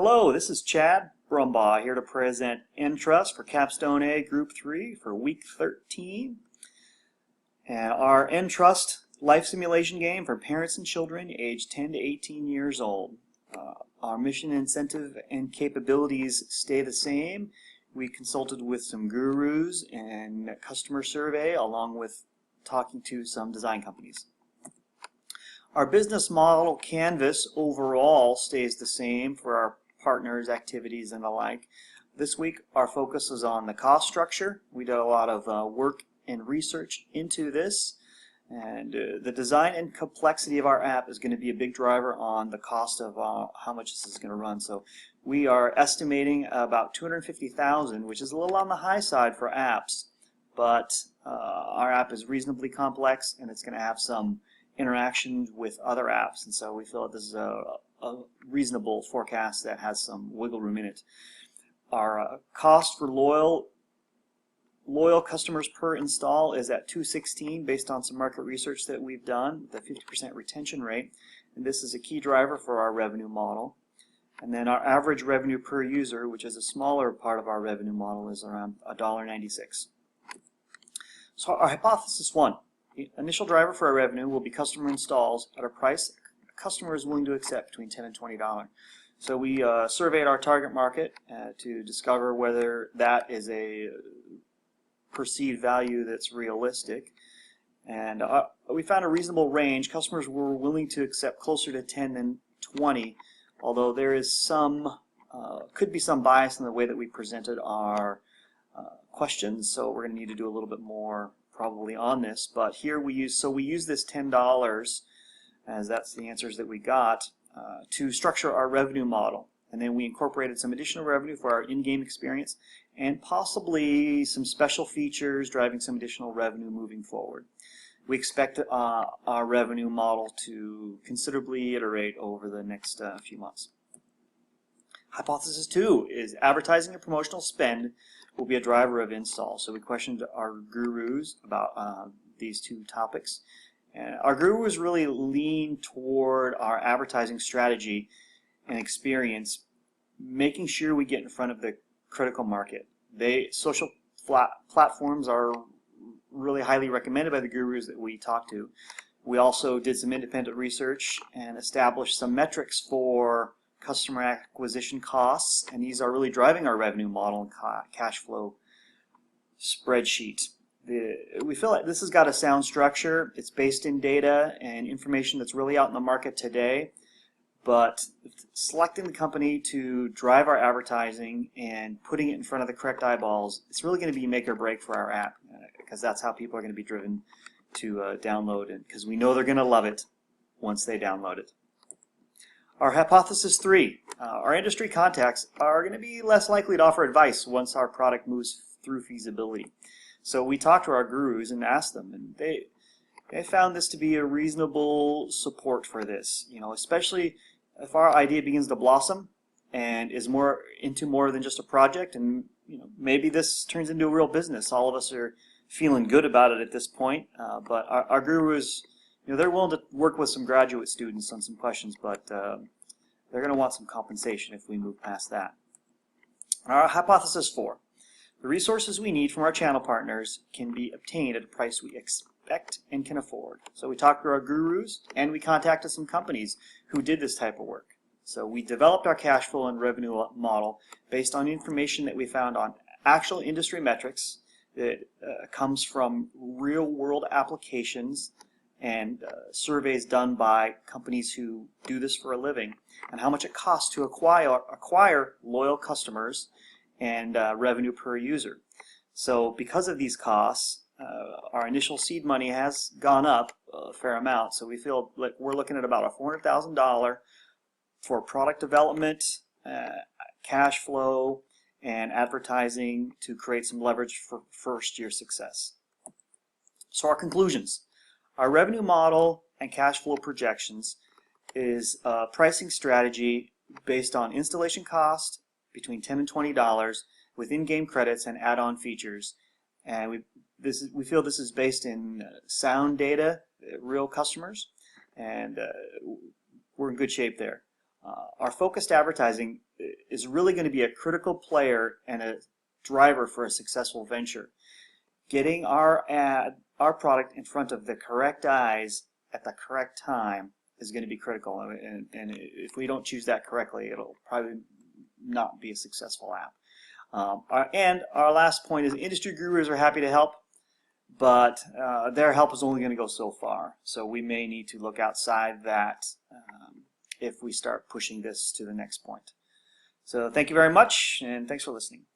Hello, this is Chad Brumbaugh here to present eNtrust for Capstone A Group 3 for week 13. And our eNtrust life simulation game for parents and children aged 10 to 18 years old. Our mission, incentive, and capabilities stay the same. We consulted with some gurus and customer survey along with talking to some design companies. Our business model canvas overall stays the same for our partners, activities, and the like. This week our focus is on the cost structure. We did a lot of work and research into this, and the design and complexity of our app is going to be a big driver on the cost of how much this is going to run. So we are estimating about $250,000, which is a little on the high side for apps, but our app is reasonably complex and it's going to have some interaction with other apps, and so we feel that this is a reasonable forecast that has some wiggle room in it. Our cost for loyal customers per install is at $216 based on some market research that we've done, the 50% retention rate, and this is a key driver for our revenue model. And then our average revenue per user, which is a smaller part of our revenue model, is around $1.96. So our hypothesis 1. The initial driver for our revenue will be customer installs at a price a customer is willing to accept between $10 and $20. So we surveyed our target market to discover whether that is a perceived value that's realistic. And we found a reasonable range. Customers were willing to accept closer to 10 than 20, although there is some, could be some bias in the way that we presented our questions, so we're going to need to do a little bit more probably on this. But here we use this $10, as that's the answers that we got, to structure our revenue model, and then we incorporated some additional revenue for our in-game experience and possibly some special features driving some additional revenue moving forward. We expect our revenue model to considerably iterate over the next few months. Hypothesis 2 is advertising and promotional spend will be a driver of install. So we questioned our gurus about these two topics. And our gurus really lean toward our advertising strategy and experience, making sure we get in front of the critical market. Social platforms are really highly recommended by the gurus that we talked to. We also did some independent research and established some metrics for customer acquisition costs, and these are really driving our revenue model and cash flow spreadsheet. We feel like this has got a sound structure. It's based in data and information that's really out in the market today, but selecting the company to drive our advertising and putting it in front of the correct eyeballs, it's really going to be make or break for our app, because that's how people are going to be driven to download it, because we know they're going to love it once they download it. Our hypothesis 3, our industry contacts are going to be less likely to offer advice once our product moves through feasibility. So we talked to our gurus and asked them, and they found this to be a reasonable support for this, especially if our idea begins to blossom and is more than just a project, and maybe this turns into a real business. All of us are feeling good about it at this point, but our gurus, they're willing to work with some graduate students on some questions, but they're going to want some compensation if we move past that. Our hypothesis 4. The resources we need from our channel partners can be obtained at a price we expect and can afford. So we talked to our gurus and we contacted some companies who did this type of work. So we developed our cash flow and revenue model based on information that we found on actual industry metrics that comes from real-world applications and surveys done by companies who do this for a living, and how much it costs to acquire loyal customers and revenue per user. So because of these costs, our initial seed money has gone up a fair amount, so we feel like we're looking at about a $400,000 for product development, cash flow, and advertising to create some leverage for first-year success. So our conclusions. Our revenue model and cash flow projections is a pricing strategy based on installation cost between $10 and $20 with in-game credits and add-on features. And we feel this is based in sound data, real customers, and we're in good shape there. Our focused advertising is really going to be a critical player and a driver for a successful venture. Getting our product in front of the correct eyes at the correct time is going to be critical, and if we don't choose that correctly, it'll probably not be a successful app. And our last point is industry gurus are happy to help, but their help is only going to go so far. So we may need to look outside that if we start pushing this to the next point. So thank you very much, and thanks for listening.